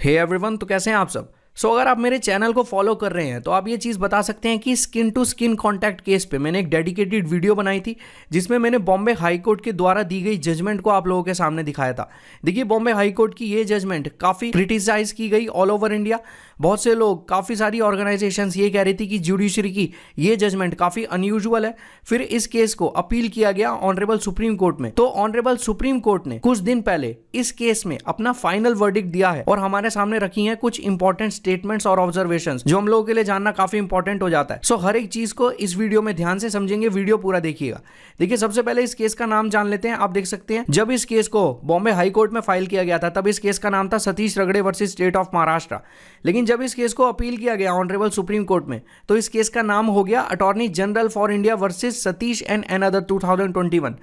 Hey everyone, तो कैसे हैं आप सब। अगर आप मेरे चैनल को फॉलो कर रहे हैं तो आप ये चीज़ बता सकते हैं कि skin to skin contact case पे मैंने एक डेडिकेटेड वीडियो बनाई थी जिसमें मैंने बॉम्बे हाई कोर्ट के द्वारा दी गई जजमेंट को आप लोगों के सामने दिखाया था। देखिए, बॉम्बे हाई कोर्ट की ये जजमेंट काफ़ी क्रिटिसाइज की गई ऑल ओवर इंडिया। बहुत से लोग, काफ़ी सारी ऑर्गेनाइजेशंस ये कह रही थी कि जुडिशरी की ये जजमेंट काफ़ी अनयूजुअल है। फिर इस केस को अपील किया गया ऑनरेबल सुप्रीम कोर्ट में। तो ऑनरेबल सुप्रीम कोर्ट ने कुछ दिन पहले इस केस में अपना फाइनल वर्डिक्ट दिया है और हमारे सामने रखी हैं कुछ इंपॉर्टेंट स्टेटमेंट्स और ऑब्जर्वेशंस जो हम लोगों के लिए जानना काफी इंपॉर्टेंट हो जाता है। हर एक चीज को इस वीडियो में ध्यान से समझेंगे, वीडियो पूरा देखिएगा। देखिए, सबसे पहले इस केस का नाम जान लेते हैं। आप देख सकते हैं, जब इस केस को बॉम्बे हाई कोर्ट में फाइल किया गया था तब इस केस का नाम था सतीश रगड़े वर्सेस स्टेट ऑफ महाराष्ट्र। लेकिन जब इस केस को अपील किया गया ऑनरेबल सुप्रीम कोर्ट में तो इस केस का नाम हो गया attorney general for India versus Satish and other 2021।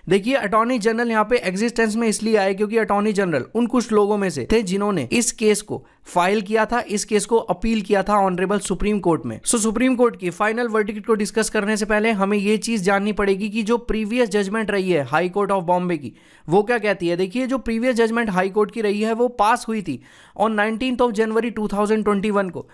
देखिए, अटॉर्नी जनरल यहाँ पे एग्जिस्टेंस में इसलिए आए क्योंकि अटॉर्नी जनरल उन कुछ लोगों में से थे जिन्होंने इस केस को फाइल किया था, इस केस को अपील किया था ऑनरेबल सुप्रीम कोर्ट में। सुप्रीम कोर्ट की फाइनल वर्डिक्ट को डिस्कस करने से पहले हमें यह चीज जाननी पड़ेगी कि जो प्रीवियस जजमेंट रही है हाई कोर्ट ऑफ बॉम्बे की, वो क्या कहती है। देखिए, जो प्रीवियस जजमेंट हाई कोर्ट की रही है वो पास हुई थी ऑन 19 जनवरी 2021 को।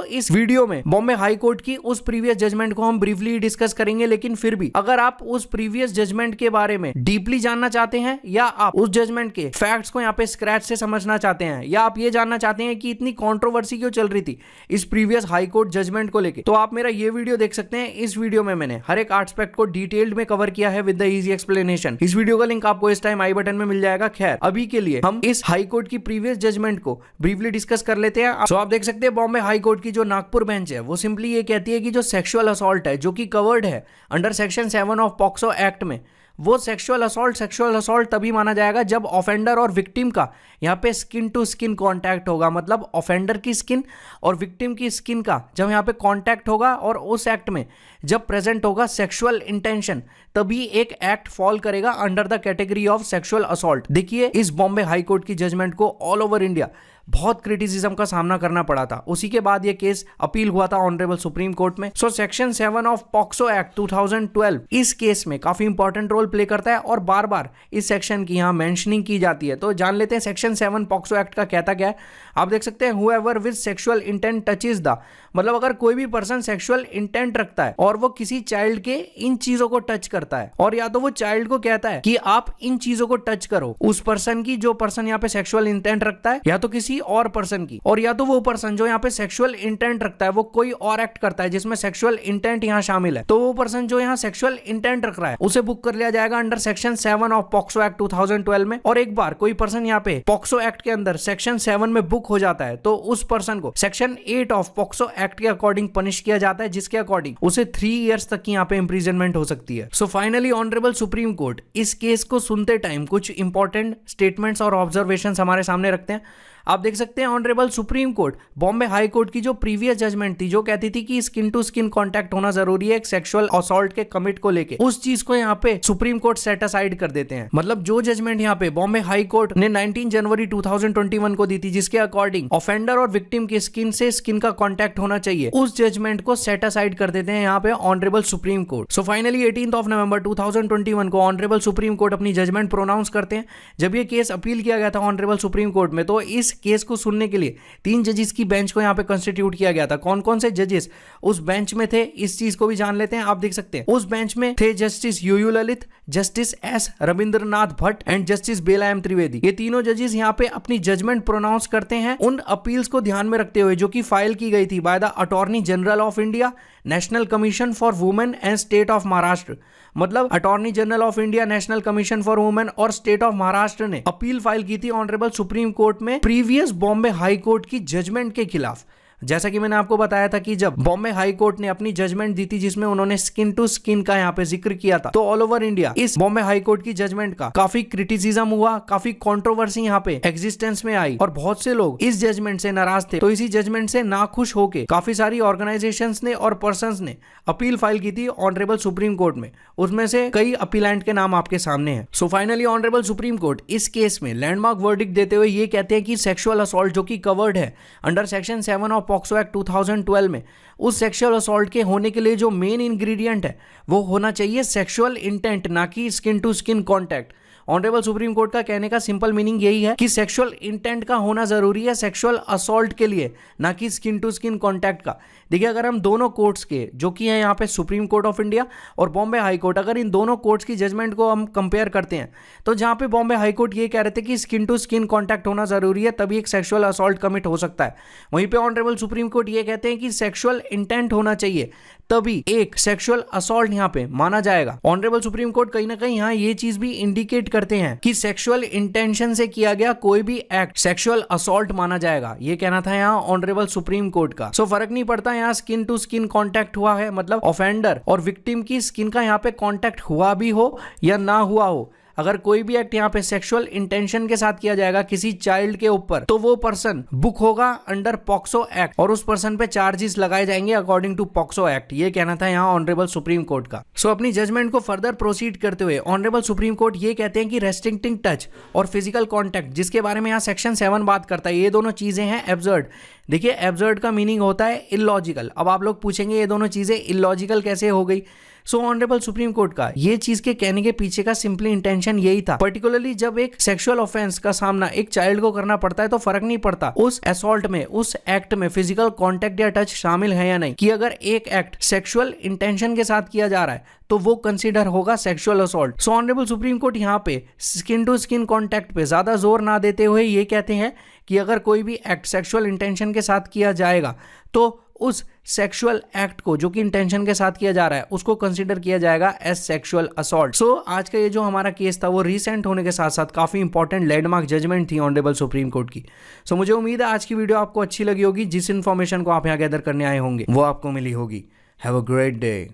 इस वीडियो में बॉम्बे हाई कोर्ट की उस प्रीवियस जजमेंट को हम ब्रीफली डिस्कस करेंगे। लेकिन फिर भी अगर आप उस प्रीवियस जजमेंट के बारे में डीपली जानना चाहते हैं या आप उस जजमेंट के फैक्ट्स को यहाँ पे स्क्रैच से समझना चाहते हैं या आप ये जानना चाहते हैं कि इतनी कंट्रोवर्सी क्यों चल रही थी इस प्रीवियस हाई कोर्ट जजमेंट को लेके, तो आप मेरा ये वीडियो देख सकते हैं। इस वीडियो में मैंने हर एक एस्पेक्ट को डिटेल्ड में कवर किया है विद द इजी एक्सप्लेनेशन। इस वीडियो का लिंक आपको इस टाइम आई बटन में मिल जाएगा। खैर, अभी के लिए हम इस हाई कोर्ट की प्रीवियस जजमेंट को ब्रीफली डिस्कस कर लेते हैं। आप देख सकते हैं, बॉम्बे हाई कोर्ट की जो नागपुर बेंच है वो सिंपली ये कहती है कि जो सेक्सुअल असॉल्ट है जो कि कवर्ड है under section 7 of POCSO act में, वो सेक्सुअल असॉल्ट तभी माना जाएगा जब ऑफेंडर और विक्टिम का यहाँ पे स्किन टू स्किन कांटेक्ट होगा। मतलब ऑफेंडर की स्किन और विक्टिम की स्किन का जब यहाँ पे कांटेक्ट होगा और उस एक्ट में जब प्रेजेंट होगा सेक्सुअल इंटेंशन, तभी एक एक्ट फॉल करेगा under the category of sexual assault. देखिए, इस बॉम्बे हाई कोर्ट की जजमेंट को ऑल ओवर इंडिया बहुत क्रिटिसिज्म का सामना करना पड़ा था। उसी के बाद ये केस अपील हुआ था ऑनरेबल सुप्रीम कोर्ट में। सेक्शन 7 ऑफ पॉक्सो एक्ट 2012 इस केस में काफी इंपॉर्टेंट रोल प्ले करता है और बार बार इस सेक्शन की यहाँ मेंशनिंग की जाती है। तो जान लेते हैं सेक्शन 7 पॉक्सो एक्ट का कहता क्या है। आप देख सकते हैं, however with sexual intent touches the, मतलब अगर कोई भी पर्सन सेक्सुअल इंटेंट रखता है और वो किसी चाइल्ड के इन चीजों को टच करता है और या तो वो चाइल्ड को कहता है कि आप इन चीजों को टच करो, उस पर्सन की, जो पर्सन यहाँ पे सेक्सुअल इंटेंट रखता है, या तो किसी और पर्सन की, और या तो वो पर्सन जो यहाँ पे सेक्सुअल इंटेंट रखता है वो कोई और एक्ट करता है जिसमें सेक्सुअल इंटेंट यहाँ शामिल है, तो वो पर्सन जो यहाँ सेक्सुअल इंटेंट रख रहा है उसे बुक कर लिया जाएगा under section 7 of POCSO act 2012 में। और एक बार कोई पर्सन यहाँ पे पॉक्सो एक्ट के अंदर सेक्शन 7 में बुक हो जाता है तो उस पर्सन को सेक्शन 8 ऑफ पॉक्सो एक्ट के अकॉर्डिंग पनिश किया जाता है, जिसके अकॉर्डिंग उसे 3 इयर्स तक की यहाँ पे इंप्रिजनमेंट हो सकती है। फाइनली ऑनरेबल सुप्रीम कोर्ट इस केस को सुनते टाइम कुछ इंपॉर्टेंट स्टेटमेंट्स और ऑब्जर्वेशंस हमारे सामने रखते हैं। आप देख सकते हैं, honourable supreme court Bombay high court की जो प्रीवियस जजमेंट थी जो कहती थी कि स्किन टू स्किन कांटेक्ट होना जरूरी है एक सेक्सुअल असॉल्ट के कमिट को लेके, उस चीज को यहाँ पे सुप्रीम कोर्ट सेट असाइड कर देते हैं। मतलब जो जजमेंट यहाँ पे बॉम्बे हाई कोर्ट ने 19 जनवरी 2021 को दी थी जिसके अकॉर्डिंग ऑफेंडर और विक्टिम की स्किन से स्किन का कॉन्टैक्ट होना चाहिए, उस जजमेंट को सेट असाइड कर देते हैं यहाँ पे ऑनरेबल सुप्रीम कोर्ट। फाइनली 18 नवंबर 2021 को ऑनरेबल सुप्रीम कोर्ट अपनी जजमेंट प्रोनाउंस करते हैं। जब ये केस अपील किया गया था ऑनरेबल सुप्रीम कोर्ट में तो इस केस को सुनने के लिए 3 जजेस की बेंच को यहां पे कंस्टिट्यूट किया गया था। कौन कौन से जजेस उस बेंच में थे इस चीज को भी जान लेते हैं। आप देख सकते हैं, उस बेंच में थे justice U U Lalit, justice S Ravindranath Bhatt and justice Bela M Trivedi. ये तीनों जजेस यहां पे अपनी जजमेंट प्रोनाउंस करते हैं उन अपील्स को ध्यान में रखते हुए जो कि फाइल की गई थी by the attorney general of India, national commission for women and state of Maharashtra. मतलब attorney general of India, national commission for women और स्टेट ऑफ महाराष्ट्र ने अपील फाइल की थी ऑनरेबल सुप्रीम कोर्ट में प्रीवियस बॉम्बे हाई कोर्ट की judgment के खिलाफ। जैसा कि मैंने आपको बताया था कि जब बॉम्बे हाई कोर्ट ने अपनी जजमेंट दी थी जिसमें उन्होंने स्किन टू स्किन का यहाँ पे जिक्र किया था, तो ऑल ओवर इंडिया इस बॉम्बे हाई कोर्ट की जजमेंट का काफी क्रिटिसिज्म हुआ, काफी कंट्रोवर्सी यहाँ पे एग्जिस्टेंस में आई और बहुत से लोग इस जजमेंट से नाराज थे। तो इसी जजमेंट से नाखुश होकर काफी सारी ऑर्गेनाइजेशंस ने और पर्संस ने अपील फाइल की थी ऑनरेबल सुप्रीम कोर्ट में। उसमें से कई अपीलेंट के नाम आपके सामने हैं। फाइनली ऑनरेबल सुप्रीम कोर्ट इस केस में लैंडमार्क वर्डिक्ट देते हुए ये कहते हैं कि सेक्सुअल असॉल्ट जो कि कवर्ड है under section 7 of POCSO act 2012 में, उस सेक्सुअल असॉल्ट के होने के लिए जो मेन इंग्रेडिएंट है वो होना चाहिए सेक्सुअल इंटेंट, ना कि skin to skin contact. Honourable supreme court का कहने का सिंपल मीनिंग यही है कि सेक्सुअल इंटेंट का होना जरूरी है सेक्सुअल असॉल्ट के लिए, ना कि स्किन टू स्किन कॉन्टैक्ट का। देखिए अगर हम दोनों कोर्ट्स के जो कि है यहाँ पे सुप्रीम कोर्ट ऑफ इंडिया और बॉम्बे हाई कोर्ट, अगर इन दोनों कोर्ट्स की जजमेंट को हम कंपेयर करते हैं तो जहाँ पे बॉम्बे हाई कोर्ट ये कह रहे थे कि स्किन टू स्किन कॉन्टैक्ट होना जरूरी है तभी एक सेक्सुअल असॉल्ट कमिट हो सकता है, वहीं पे ऑनरेबल सुप्रीम कोर्ट ये कहते हैं कि सेक्सुअल इंटेंट होना चाहिए तभी एक सेक्सुअल असॉल्ट यहाँ पे माना जाएगा। ऑनरेबल सुप्रीम कोर्ट कहीं ना कहीं यहाँ ये चीज भी इंडिकेट करते हैं कि सेक्सुअल इंटेंशन से किया गया कोई भी एक्ट सेक्सुअल असॉल्ट माना जाएगा, ये कहना था यहाँ ऑनरेबल सुप्रीम कोर्ट का। सो फर्क नहीं पड़ता यहाँ स्किन टू स्किन कॉन्टैक्ट हुआ है, मतलब ऑफेंडर और विक्टिम की स्किन का यहाँ पे कॉन्टैक्ट हुआ भी हो या ना हुआ हो, अगर कोई भी एक्ट यहाँ पे सेक्सुअल इंटेंशन के साथ किया जाएगा किसी चाइल्ड के ऊपर तो वो पर्सन बुक होगा अंडर पॉक्सो एक्ट और उस पर्सन पे चार्जेस लगाए जाएंगे अकॉर्डिंग टू पॉक्सो एक्ट, ये कहना था यहाँ ऑनरेबल सुप्रीम कोर्ट का। सो अपनी जजमेंट को फर्दर प्रोसीड करते हुए ऑनरेबल सुप्रीम कोर्ट ये कहते हैं कि रेस्ट्रिक्टिंग टच और फिजिकल कॉन्टैक्ट, जिसके बारे में यहाँ सेक्शन 7 बात करता है, ये दोनों चीजें हैं एब्सर्ड। देखिए एब्सर्ड का मीनिंग होता है इलॉजिकल। अब आप लोग पूछेंगे ये दोनों चीजें इलॉजिकल कैसे हो गई। सो ऑनरेबल सुप्रीम कोर्ट का ये चीज के कहने के पीछे का सिंपली इंटेंशन यही था, पर्टिकुलरली जब एक सेक्सुअल ऑफेंस का सामना एक चाइल्ड को करना पड़ता है तो फर्क नहीं पड़ता उस असॉल्ट में, उस एक्ट में फिजिकल कॉन्टैक्ट या टच शामिल है या नहीं, कि अगर एक एक्ट सेक्सुअल इंटेंशन के साथ किया जा रहा है तो वो कंसीडर होगा सेक्सुअल असॉल्ट। सो ऑनरेबल सुप्रीम कोर्ट यहाँ पे स्किन टू स्किन कॉन्टैक्ट पे ज्यादा जोर ना देते हुए ये कहते हैं कि अगर कोई भी एक्ट सेक्सुअल इंटेंशन के साथ किया जाएगा तो उस सेक्सुअल एक्ट को जो कि इंटेंशन के साथ किया जा रहा है उसको कंसीडर किया जाएगा एज सेक्सुअल असॉल्ट। सो आज का ये जो हमारा केस था वो रिसेंट होने के साथ साथ काफी इंपॉर्टेंट लैंडमार्क जजमेंट थी ऑनरेबल सुप्रीम कोर्ट की। सो मुझे उम्मीद है आज की वीडियो आपको अच्छी लगी होगी, जिस इन्फॉर्मेशन को आप यहाँ गैदर करने आए होंगे वो आपको मिली होगी। Have a great day.